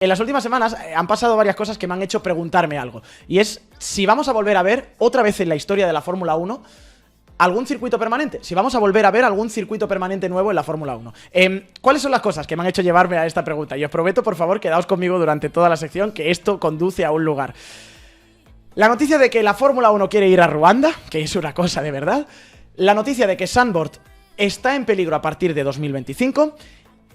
En las últimas semanas han pasado varias cosas que me han hecho preguntarme algo. Y es si vamos a volver a ver, otra vez en la historia de la Fórmula 1, algún circuito permanente. Si vamos a volver a ver algún circuito permanente nuevo en la Fórmula 1. ¿Cuáles son las cosas que me han hecho llevarme a esta pregunta? Y os prometo, por favor, quedaos conmigo durante toda la sección, que esto conduce a un lugar. La noticia de que la Fórmula 1 quiere ir a Ruanda, que es una cosa de verdad. La noticia de que Zandvoort está en peligro a partir de 2025...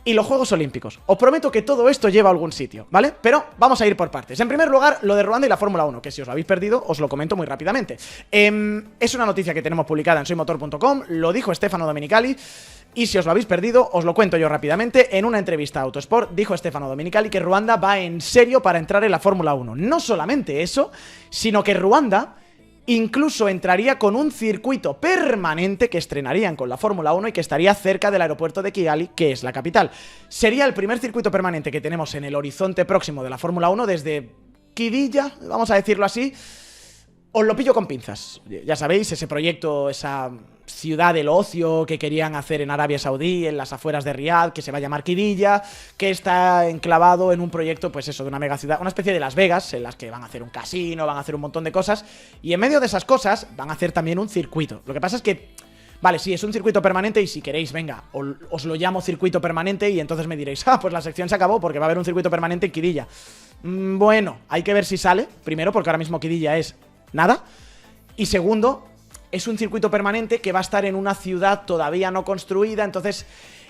y los Juegos Olímpicos. Os prometo que todo esto lleva a algún sitio, ¿vale? Pero vamos a ir por partes. En primer lugar, lo de Ruanda y la Fórmula 1, que si os lo habéis perdido, os lo comento muy rápidamente. Es una noticia que tenemos publicada en soymotor.com, lo dijo Stefano Domenicali, y si os lo habéis perdido, os lo cuento yo rápidamente. En una entrevista a Autosport, dijo Stefano Domenicali que Ruanda va en serio para entrar en la Fórmula 1. No solamente eso, sino que Ruanda incluso entraría con un circuito permanente que estrenarían con la Fórmula 1 y que estaría cerca del aeropuerto de Kigali, que es la capital. Sería el primer circuito permanente que tenemos en el horizonte próximo de la Fórmula 1 desde Qiddiya, vamos a decirlo así. Os lo pillo con pinzas. Ya sabéis, ese proyecto, esa ciudad del ocio que querían hacer en Arabia Saudí, en las afueras de Riad, que se va a llamar Qiddiya, que está enclavado en un proyecto, pues eso, de una mega ciudad, una especie de Las Vegas, en las que van a hacer un casino, van a hacer un montón de cosas, y en medio de esas cosas van a hacer también un circuito. Lo que pasa es que, vale, sí, es un circuito permanente y si queréis, venga, os lo llamo circuito permanente y entonces me diréis, pues la sección se acabó porque va a haber un circuito permanente en Qiddiya. Bueno, hay que ver si sale, primero, porque ahora mismo Qiddiya es nada, y segundo, es un circuito permanente que va a estar en una ciudad todavía no construida, entonces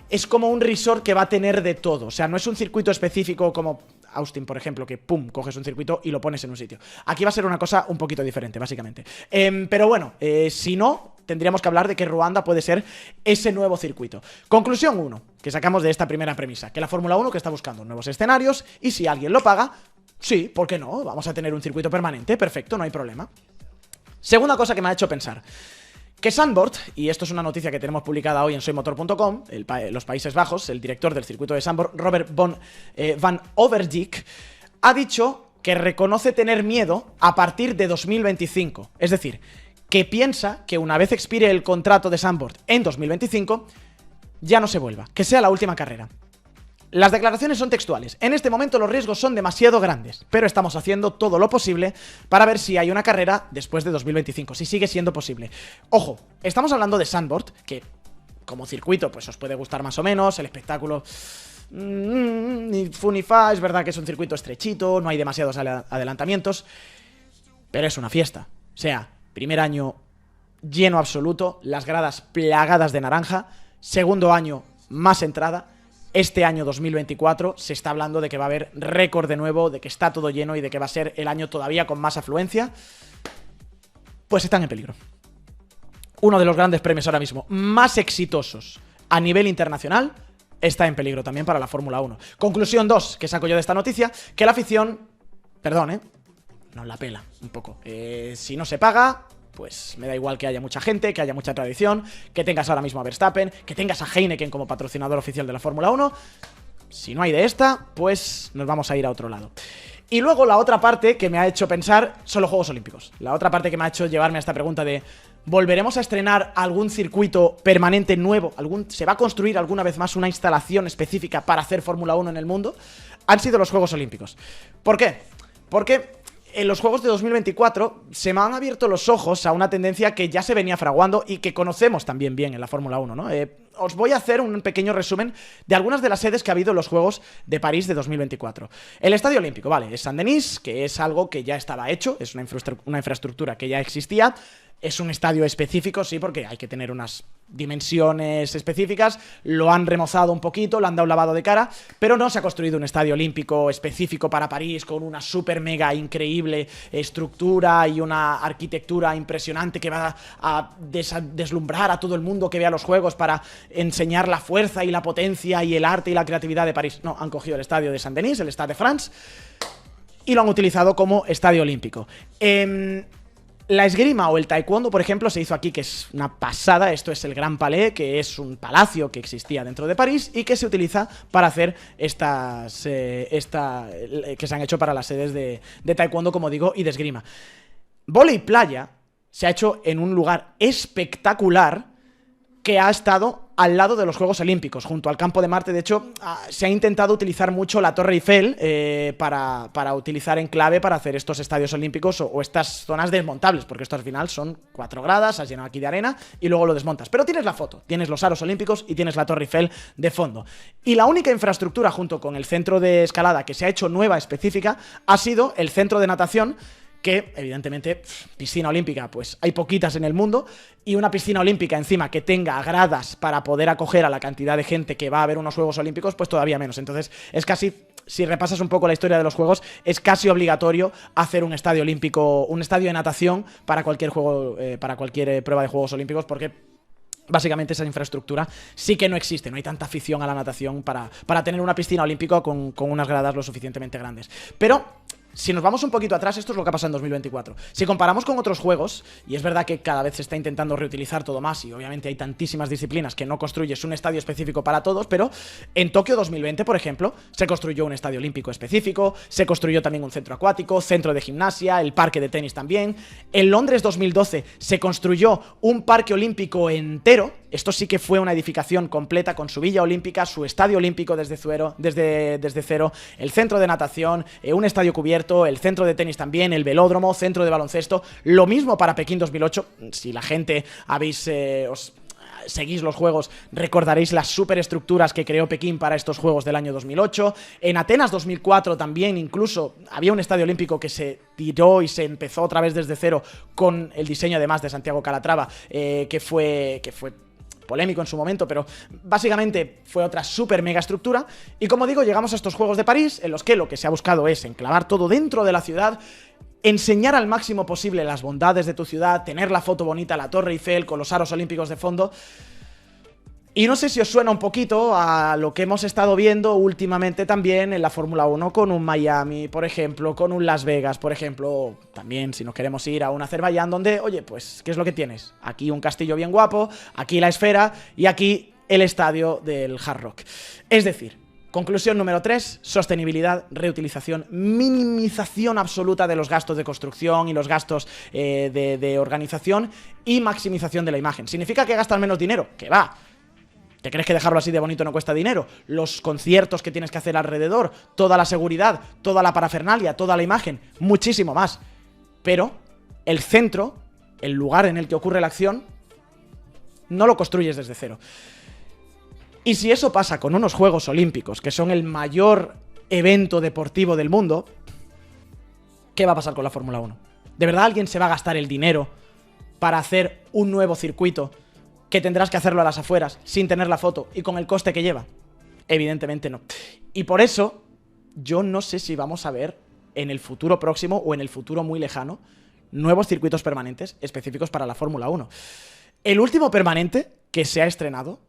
es como un resort que va a tener de todo. O sea, no es un circuito específico como Austin, por ejemplo, que pum, coges un circuito y lo pones en un sitio. Aquí va a ser una cosa un poquito diferente, básicamente. Pero bueno, si no, tendríamos que hablar de que Ruanda puede ser ese nuevo circuito. Conclusión 1, que sacamos de esta primera premisa, que la Fórmula 1 que está buscando nuevos escenarios y si alguien lo paga, sí, ¿por qué no? Vamos a tener un circuito permanente, perfecto, no hay problema. Segunda cosa que me ha hecho pensar, que Zandvoort, y esto es una noticia que tenemos publicada hoy en soymotor.com, los Países Bajos, el director del circuito de Zandvoort, Robert van Overdyk, ha dicho que reconoce tener miedo a partir de 2025. Es decir, que piensa que una vez expire el contrato de Zandvoort en 2025, ya no se vuelva, que sea la última carrera. Las declaraciones son textuales. En este momento los riesgos son demasiado grandes, pero estamos haciendo todo lo posible para ver si hay una carrera después de 2025, si sigue siendo posible. Ojo, estamos hablando de Zandvoort, que como circuito pues os puede gustar más o menos, el espectáculo ni fu ni fa, es verdad que es un circuito estrechito, no hay demasiados adelantamientos, pero es una fiesta. O sea, primer año lleno absoluto, las gradas plagadas de naranja, segundo año más entrada. Este año 2024 se está hablando de que va a haber récord de nuevo, de que está todo lleno y de que va a ser el año todavía con más afluencia. Pues están en peligro. Uno de los grandes premios ahora mismo más exitosos a nivel internacional está en peligro también para la Fórmula 1. Conclusión 2 que saco yo de esta noticia, que la afición, perdón, nos la pela un poco. Si no se paga, pues me da igual que haya mucha gente, que haya mucha tradición, que tengas ahora mismo a Verstappen, que tengas a Heineken como patrocinador oficial de la Fórmula 1. Si no hay de esta, pues nos vamos a ir a otro lado. Y luego la otra parte que me ha hecho pensar son los Juegos Olímpicos. La otra parte que me ha hecho llevarme a esta pregunta de ¿volveremos a estrenar algún circuito permanente nuevo? ¿Se va a construir alguna vez más una instalación específica para hacer Fórmula 1 en el mundo? Han sido los Juegos Olímpicos. ¿Por qué? Porque en los Juegos de 2024 se me han abierto los ojos a una tendencia que ya se venía fraguando y que conocemos también bien en la Fórmula 1, ¿no? Os voy a hacer un pequeño resumen de algunas de las sedes que ha habido en los Juegos de París de 2024. El Estadio Olímpico, vale, es Saint-Denis, que es algo que ya estaba hecho, es una infraestructura que ya existía. Es un estadio específico, sí, porque hay que tener unas dimensiones específicas. Lo han remozado un poquito, le han dado un lavado de cara, pero no se ha construido un estadio olímpico específico para París con una super mega increíble estructura y una arquitectura impresionante que va a deslumbrar a todo el mundo que vea los juegos para enseñar la fuerza y la potencia y el arte y la creatividad de París. No, han cogido el estadio de Saint-Denis, el Stade de France, y lo han utilizado como estadio olímpico. La esgrima o el taekwondo, por ejemplo, se hizo aquí, que es una pasada. Esto es el Gran Palais, que es un palacio que existía dentro de París y que se utiliza para hacer que se han hecho para las sedes de taekwondo, como digo, y de esgrima. Vóley playa se ha hecho en un lugar espectacular que ha estado al lado de los Juegos Olímpicos, junto al campo de Marte. De hecho, se ha intentado utilizar mucho la Torre Eiffel para utilizar en clave para hacer estos estadios olímpicos o estas zonas desmontables, porque esto al final son 4 gradas, has llenado aquí de arena y luego lo desmontas. Pero tienes la foto, tienes los aros olímpicos y tienes la Torre Eiffel de fondo. Y la única infraestructura, junto con el centro de escalada, que se ha hecho nueva, específica, ha sido el centro de natación, que evidentemente, piscina olímpica, pues hay poquitas en el mundo, y una piscina olímpica encima que tenga gradas para poder acoger a la cantidad de gente que va a ver unos Juegos Olímpicos, pues todavía menos. Entonces es casi, si repasas un poco la historia de los Juegos, es casi obligatorio hacer un estadio olímpico, un estadio de natación para cualquier juego, para cualquier prueba de Juegos Olímpicos, porque básicamente esa infraestructura sí que no existe, no hay tanta afición a la natación para tener una piscina olímpica con unas gradas lo suficientemente grandes. Pero si nos vamos un poquito atrás, esto es lo que ha pasado en 2024. Si comparamos con otros juegos, y es verdad que cada vez se está intentando reutilizar todo más, y obviamente hay tantísimas disciplinas que no construyes un estadio específico para todos, pero en Tokio 2020, por ejemplo, se construyó un estadio olímpico específico, se construyó también un centro acuático, centro de gimnasia, el parque de tenis también. En Londres 2012 se construyó un parque olímpico entero. Esto sí que fue una edificación completa con su villa olímpica, su estadio olímpico desde cero, el centro de natación, un estadio cubierto, el centro de tenis también, el velódromo, centro de baloncesto. Lo mismo para Pekín 2008. Si la gente seguís los juegos, recordaréis las superestructuras que creó Pekín para estos juegos del año 2008. En Atenas 2004 también incluso había un estadio olímpico que se tiró y se empezó otra vez desde cero con el diseño además de Santiago Calatrava, que fue polémico en su momento, pero básicamente fue otra super mega estructura. Y como digo, llegamos a estos Juegos de París, en los que lo que se ha buscado es enclavar todo dentro de la ciudad, enseñar al máximo posible las bondades de tu ciudad, tener la foto bonita, la Torre Eiffel con los aros olímpicos de fondo. Y no sé si os suena un poquito a lo que hemos estado viendo últimamente también en la Fórmula 1 con un Miami, por ejemplo, con un Las Vegas, por ejemplo, o también si nos queremos ir a un Azerbaiyán donde, oye, pues, ¿qué es lo que tienes? Aquí un castillo bien guapo, aquí la esfera y aquí el estadio del Hard Rock. Es decir, conclusión número 3, sostenibilidad, reutilización, minimización absoluta de los gastos de construcción y los gastos de organización y maximización de la imagen. ¿Significa que gastan menos dinero? Que va. ¿Te crees que dejarlo así de bonito no cuesta dinero? Los conciertos que tienes que hacer alrededor, toda la seguridad, toda la parafernalia, toda la imagen, muchísimo más. Pero el centro, el lugar en el que ocurre la acción, no lo construyes desde cero. Y si eso pasa con unos Juegos Olímpicos, que son el mayor evento deportivo del mundo, ¿qué va a pasar con la Fórmula 1? ¿De verdad alguien se va a gastar el dinero para hacer un nuevo circuito que tendrás que hacerlo a las afueras, sin tener la foto y con el coste que lleva? Evidentemente no. Y por eso, yo no sé si vamos a ver en el futuro próximo o en el futuro muy lejano nuevos circuitos permanentes específicos para la Fórmula 1. El último permanente que se ha estrenado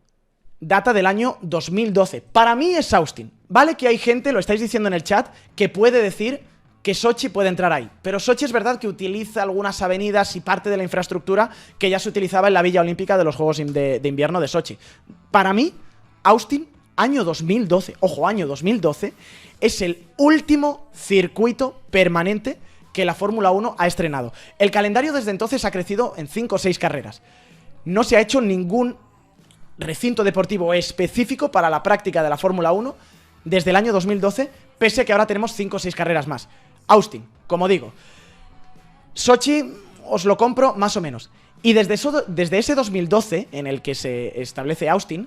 data del año 2012. Para mí es Austin. Vale que hay gente, lo estáis diciendo en el chat, que puede decir que Sochi puede entrar ahí. Pero Sochi es verdad que utiliza algunas avenidas y parte de la infraestructura que ya se utilizaba en la Villa Olímpica de los Juegos de Invierno de Sochi. Para mí, Austin, año 2012, ojo, año 2012, es el último circuito permanente que la Fórmula 1 ha estrenado. El calendario desde entonces ha crecido en 5 o 6 carreras. No se ha hecho ningún recinto deportivo específico para la práctica de la Fórmula 1 desde el año 2012, pese a que ahora tenemos 5 o 6 carreras más. Austin, como digo. Sochi, os lo compro más o menos. Y desde ese 2012, en el que se establece Austin,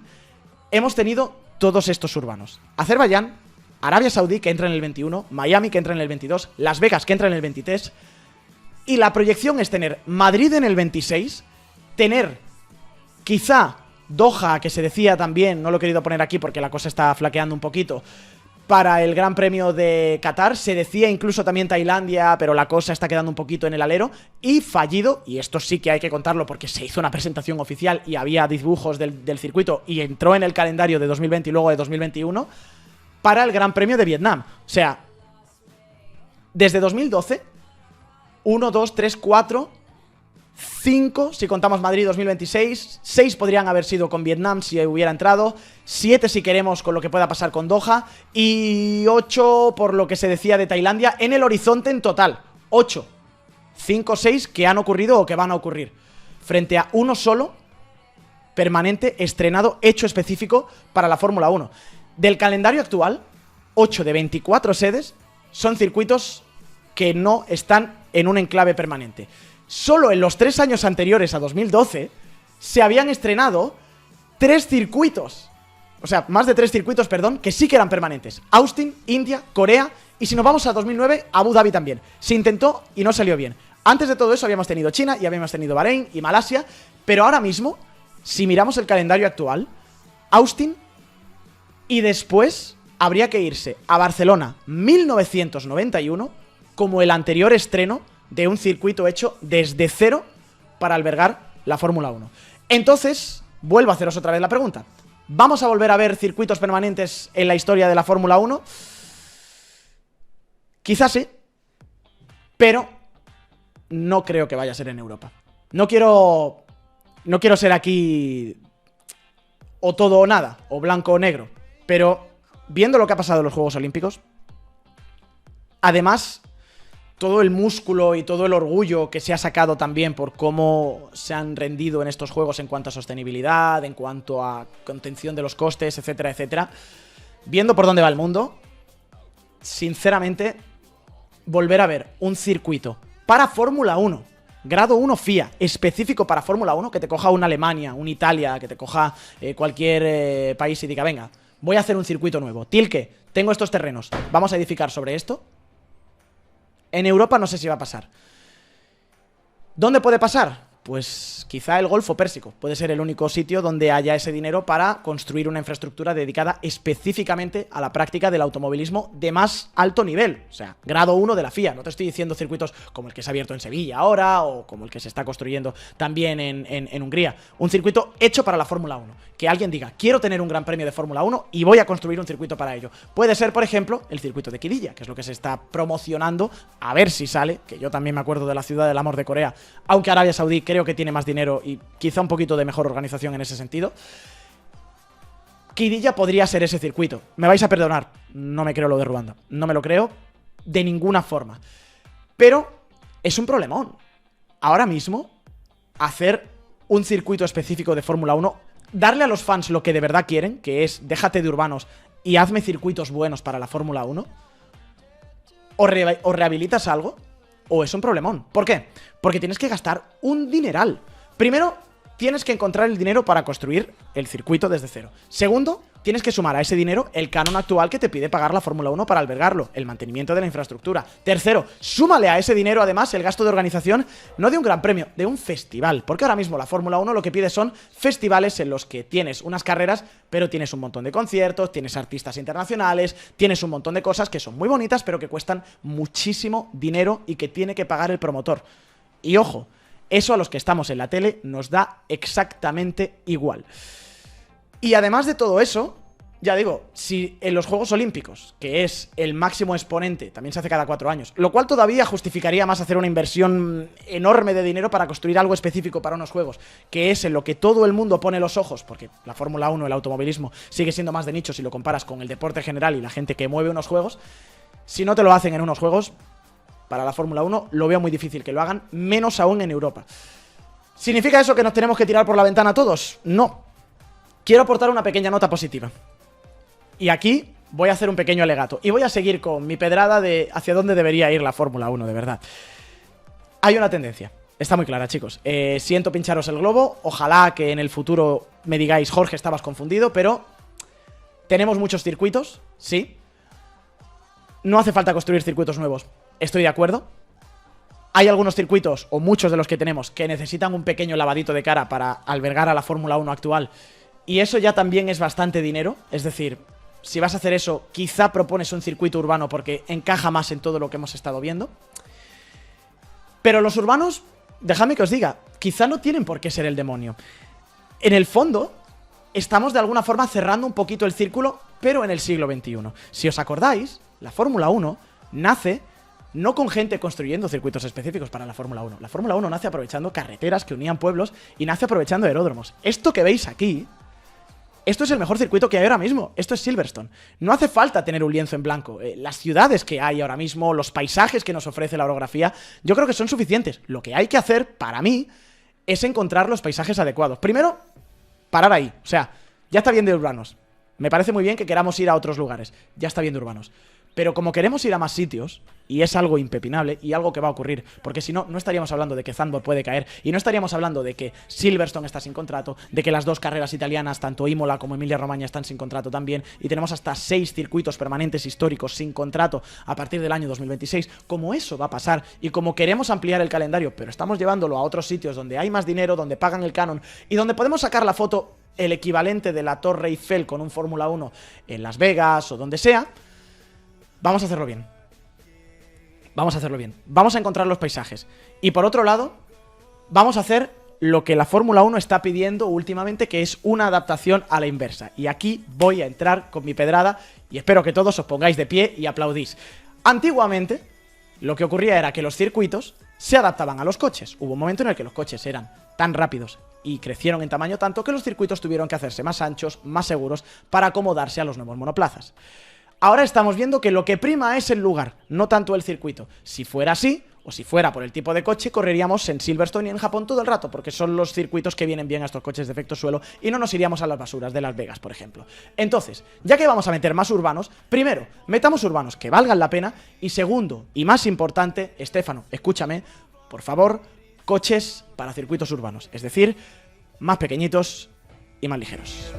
hemos tenido todos estos urbanos. Azerbaiyán, Arabia Saudí, que entra en el 21, Miami, que entra en el 22, Las Vegas, que entra en el 23, y la proyección es tener Madrid en el 26, tener quizá Doha, que se decía también, no lo he querido poner aquí porque la cosa está flaqueando un poquito, para el Gran Premio de Qatar. Se decía incluso también Tailandia, pero la cosa está quedando un poquito en el alero. Y fallido, y esto sí que hay que contarlo porque se hizo una presentación oficial y había dibujos del circuito y entró en el calendario de 2020 y luego de 2021, para el Gran Premio de Vietnam. O sea, desde 2012, 1, 2, 3, 4... 5, si contamos Madrid 2026, 6 podrían haber sido con Vietnam si hubiera entrado, 7 si queremos con lo que pueda pasar con Doha, y 8 por lo que se decía de Tailandia en el horizonte en total. 8, 5 o 6 que han ocurrido o que van a ocurrir, frente a uno solo permanente estrenado, hecho específico para la Fórmula 1. Del calendario actual, 8 de 24 sedes son circuitos que no están en un enclave permanente. Solo en los 3 años anteriores a 2012 se habían estrenado 3 circuitos. O sea, más de 3 circuitos, perdón, que sí que eran permanentes. Austin, India, Corea y si nos vamos a 2009, Abu Dhabi también. Se intentó y no salió bien. Antes de todo eso habíamos tenido China y habíamos tenido Bahrein y Malasia, pero ahora mismo, si miramos el calendario actual, Austin y después habría que irse a Barcelona 1991 como el anterior estreno de un circuito hecho desde cero para albergar la Fórmula 1. Entonces, vuelvo a haceros otra vez la pregunta. ¿Vamos a volver a ver circuitos permanentes en la historia de la Fórmula 1? Quizás sí, pero no creo que vaya a ser en Europa. No quiero ser aquí o todo o nada, o blanco o negro, pero viendo lo que ha pasado en los Juegos Olímpicos, además, todo el músculo y todo el orgullo que se ha sacado también por cómo se han rendido en estos juegos en cuanto a sostenibilidad, en cuanto a contención de los costes, etcétera, etcétera, viendo por dónde va el mundo, sinceramente, volver a ver un circuito para Fórmula 1, grado 1 FIA, específico para Fórmula 1, que te coja una Alemania, una Italia, que te coja cualquier país y diga, venga, voy a hacer un circuito nuevo. Tilke, tengo estos terrenos, vamos a edificar sobre esto. En Europa no sé si va a pasar. ¿Dónde puede pasar? Pues quizá el Golfo Pérsico. Puede ser el único sitio donde haya ese dinero para construir una infraestructura dedicada específicamente a la práctica del automovilismo de más alto nivel. O sea, grado 1 de la FIA. No te estoy diciendo circuitos como el que se ha abierto en Sevilla ahora o como el que se está construyendo también en Hungría. Un circuito hecho para la Fórmula 1. Que alguien diga, quiero tener un gran premio de Fórmula 1 y voy a construir un circuito para ello. Puede ser, por ejemplo, el circuito de Qiddiya, que es lo que se está promocionando, a ver si sale, que yo también me acuerdo de la ciudad del amor de Corea, aunque Arabia Saudí creo que tiene más dinero y quizá un poquito de mejor organización en ese sentido. Qiddiya podría ser ese circuito. Me vais a perdonar, no me creo lo de Ruanda. No me lo creo de ninguna forma. Pero es un problemón. Ahora mismo, hacer un circuito específico de Fórmula 1, darle a los fans lo que de verdad quieren, que es déjate de urbanos y hazme circuitos buenos para la Fórmula 1, o rehabilitas algo, o es un problemón. ¿Por qué? Porque tienes que gastar un dineral. Primero, tienes que encontrar el dinero para construir el circuito desde cero. Segundo, tienes que sumar a ese dinero el canon actual que te pide pagar la Fórmula 1 para albergarlo, el mantenimiento de la infraestructura. Tercero, súmale a ese dinero además el gasto de organización, no de un gran premio, de un festival. Porque ahora mismo la Fórmula 1 lo que pide son festivales en los que tienes unas carreras, pero tienes un montón de conciertos, tienes artistas internacionales, tienes un montón de cosas que son muy bonitas, pero que cuestan muchísimo dinero y que tiene que pagar el promotor. Y ojo, eso a los que estamos en la tele nos da exactamente igual. Y además de todo eso, ya digo, si en los Juegos Olímpicos, que es el máximo exponente, también se hace cada 4 años, lo cual todavía justificaría más hacer una inversión enorme de dinero para construir algo específico para unos Juegos, que es en lo que todo el mundo pone los ojos, porque la Fórmula 1, el automovilismo, sigue siendo más de nicho si lo comparas con el deporte general y la gente que mueve unos Juegos. Si no te lo hacen en unos Juegos, para la Fórmula 1 lo veo muy difícil que lo hagan, menos aún en Europa. ¿Significa eso que nos tenemos que tirar por la ventana todos? No. Quiero aportar una pequeña nota positiva. Y aquí voy a hacer un pequeño alegato. Y voy a seguir con mi pedrada de hacia dónde debería ir la Fórmula 1, de verdad. Hay una tendencia. Está muy clara, chicos. Siento pincharos el globo. Ojalá que en el futuro me digáis, Jorge, estabas confundido, pero tenemos muchos circuitos, sí. No hace falta construir circuitos nuevos. Estoy de acuerdo. Hay algunos circuitos, o muchos de los que tenemos, que necesitan un pequeño lavadito de cara para albergar a la Fórmula 1 actual. Y eso ya también es bastante dinero. Es decir, si vas a hacer eso, quizá propones un circuito urbano porque encaja más en todo lo que hemos estado viendo. Pero los urbanos, dejadme que os diga, quizá no tienen por qué ser el demonio. En el fondo, estamos de alguna forma cerrando un poquito el círculo, pero en el siglo XXI. Si os acordáis, la Fórmula 1 nace no con gente construyendo circuitos específicos para la Fórmula 1. La Fórmula 1 nace aprovechando carreteras que unían pueblos y nace aprovechando aeródromos. Esto que veis aquí, esto es el mejor circuito que hay ahora mismo. Esto es Silverstone. No hace falta tener un lienzo en blanco. Las ciudades que hay ahora mismo, los paisajes que nos ofrece la orografía, yo creo que son suficientes. Lo que hay que hacer, para mí, es encontrar los paisajes adecuados. Primero, parar ahí. O sea, ya está bien de urbanos. Me parece muy bien que queramos ir a otros lugares. Ya está bien de urbanos. Pero como queremos ir a más sitios, y es algo impepinable y algo que va a ocurrir, porque si no, no estaríamos hablando de que Zandvoort puede caer, y no estaríamos hablando de que Silverstone está sin contrato, de que las dos carreras italianas, tanto Imola como Emilia-Romagna, están sin contrato también, y tenemos hasta 6 circuitos permanentes históricos sin contrato a partir del año 2026. Como eso va a pasar, y como queremos ampliar el calendario, pero estamos llevándolo a otros sitios donde hay más dinero, donde pagan el canon, y donde podemos sacar la foto, el equivalente de la Torre Eiffel con un Fórmula 1 en Las Vegas o donde sea, vamos a hacerlo bien. Vamos a hacerlo bien. Vamos a encontrar los paisajes. Y por otro lado, vamos a hacer lo que la Fórmula 1 está pidiendo últimamente, que es una adaptación a la inversa. Y aquí voy a entrar con mi pedrada y espero que todos os pongáis de pie y aplaudís. Antiguamente, lo que ocurría era que los circuitos se adaptaban a los coches. Hubo un momento en el que los coches eran tan rápidos y crecieron en tamaño tanto que los circuitos tuvieron que hacerse más anchos, más seguros, para acomodarse a los nuevos monoplazas. Ahora estamos viendo que lo que prima es el lugar, no tanto el circuito. Si fuera así, o si fuera por el tipo de coche, correríamos en Silverstone y en Japón todo el rato, porque son los circuitos que vienen bien a estos coches de efecto suelo, y no nos iríamos a las basuras de Las Vegas, por ejemplo. Entonces, ya que vamos a meter más urbanos, primero, metamos urbanos que valgan la pena, y segundo, y más importante, Estéfano, escúchame, por favor, coches para circuitos urbanos, es decir, más pequeñitos y más ligeros.